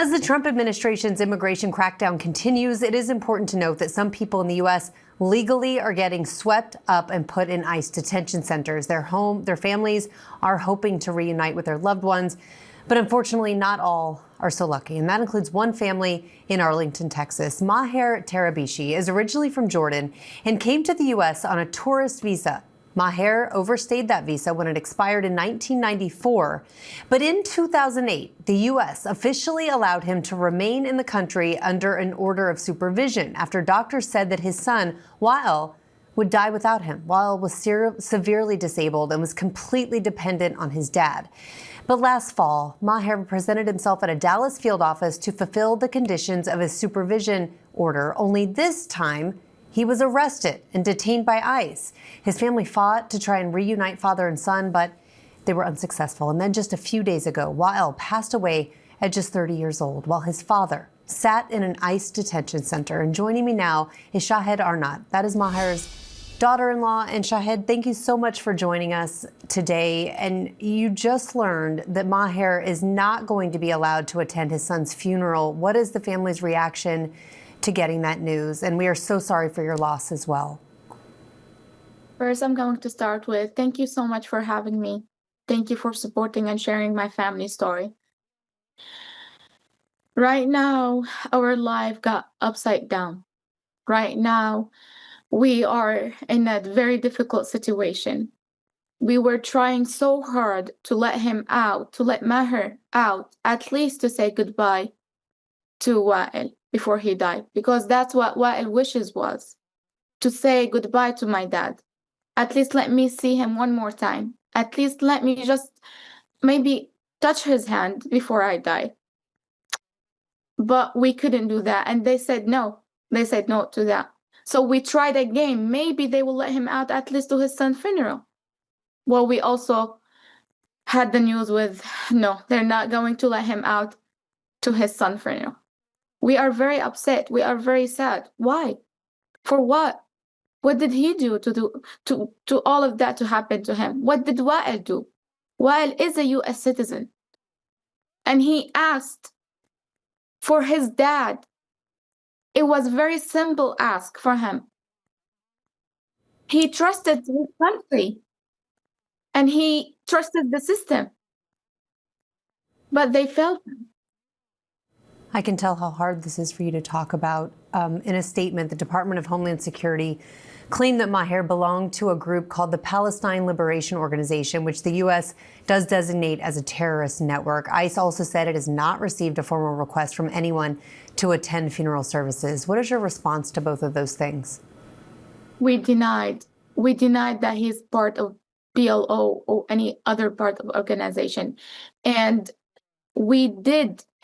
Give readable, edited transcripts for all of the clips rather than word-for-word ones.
As the Trump administration's immigration crackdown continues, it is important to note that some people in the U.S. legally are getting swept up and put in ICE detention centers. Their families are hoping to reunite with their loved ones, but unfortunately not all are so lucky. And that includes one family in Arlington, Texas. Maher Tarabishi is originally from Jordan and came to the U.S. on a tourist visa. Maher overstayed that visa when it expired in 1994. But in 2008, the U.S. officially allowed him to remain in the country under an order of supervision after doctors said that his son, Wael, would die without him. Wael was severely disabled and was completely dependent on his dad. But last fall, Maher presented himself at a Dallas field office to fulfill the conditions of his supervision order, only this time he was arrested and detained by ICE. His family fought to try and reunite father and son, but they were unsuccessful. And then just a few days ago, Wael passed away at just 30 years old, while his father sat in an ICE detention center. And joining me now is Shahd Arnaout. That is Maher's daughter-in-law. And Shahd, thank you so much for joining us today. And you just learned that Maher is not going to be allowed to attend his son's funeral. What is the family's reaction to getting that news? And we are so sorry for your loss as well. First, I'm going to start with thank you so much for having me. Thank you for supporting and sharing my family story. Right now, our life got upside down. Right now, we are in a very difficult situation. We were trying so hard to let him out, to let Maher out, at least to say goodbye to Wael before he died, because that's what Wael wishes was, to say goodbye to my dad. At least let me see him one more time. At least let me just maybe touch his hand before I die. But we couldn't do that. And they said no. They said no to that. So we tried again. Maybe they will let him out at least to his son's funeral. Well, we also had the news with no, they're not going to let him out to his son's funeral. We are very upset. We are very sad. Why? For what? What did he do to all of that to happen to him? What did Wael do? Wael is a U.S. citizen. And he asked for his dad. It was a very simple ask for him. He trusted his country. And he trusted the system. But they failed him. I can tell how hard this is for you to talk about. In a statement, the Department of Homeland Security claimed that Maher belonged to a group called the Palestine Liberation Organization, which the U.S. does designate as a terrorist network. ICE also said it has not received a formal request from anyone to attend funeral services. What is your response to both of those things? We denied that he's part of PLO or any other part of organization. And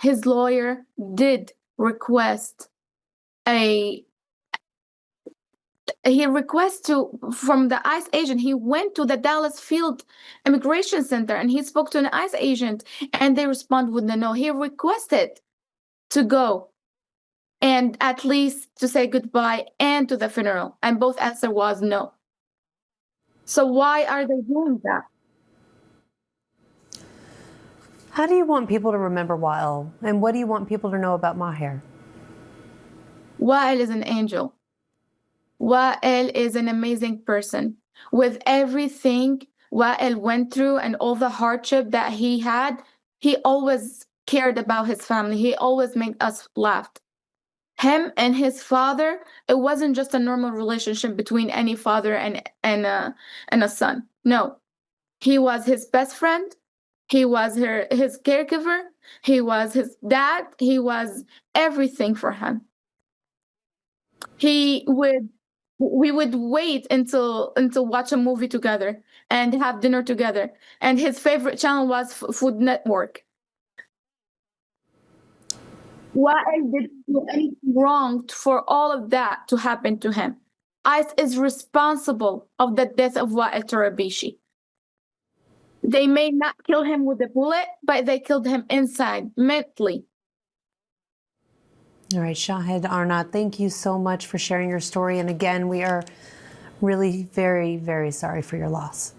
his lawyer did request from the ICE agent. He went to the Dallas Field Immigration Center and he spoke to an ICE agent and they responded with a no. He requested to go and at least to say goodbye and to the funeral. And both answer was no. So why are they doing that? How do you want people to remember Wael? And what do you want people to know about Maher? Wael is an angel. Wael is an amazing person. With everything Wael went through and all the hardship that he had, he always cared about his family. He always made us laugh. Him and his father, it wasn't just a normal relationship between any father and a son. No, he was his best friend. He was his caregiver. He was his dad. He was everything for him. We would wait until watch a movie together and have dinner together. And his favorite channel was Food Network. Wael didn't do anything wrong for all of that to happen to him. ICE is responsible of the death of Wael Tarabishi. They may not kill him with a bullet, but they killed him inside, mentally. All right, Shahd Arnaout, thank you so much for sharing your story. And again, we are really very, very sorry for your loss.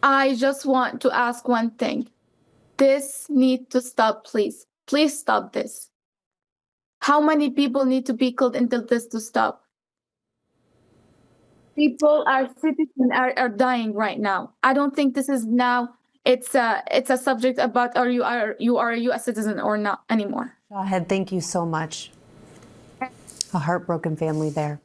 I just want to ask one thing. This needs to stop, please. Please stop this. How many people need to be killed until this to stop? People, our citizens are dying right now. I don't think this is now. It's a subject about you are a U.S. citizen or not anymore. Shahd, thank you so much. A heartbroken family there.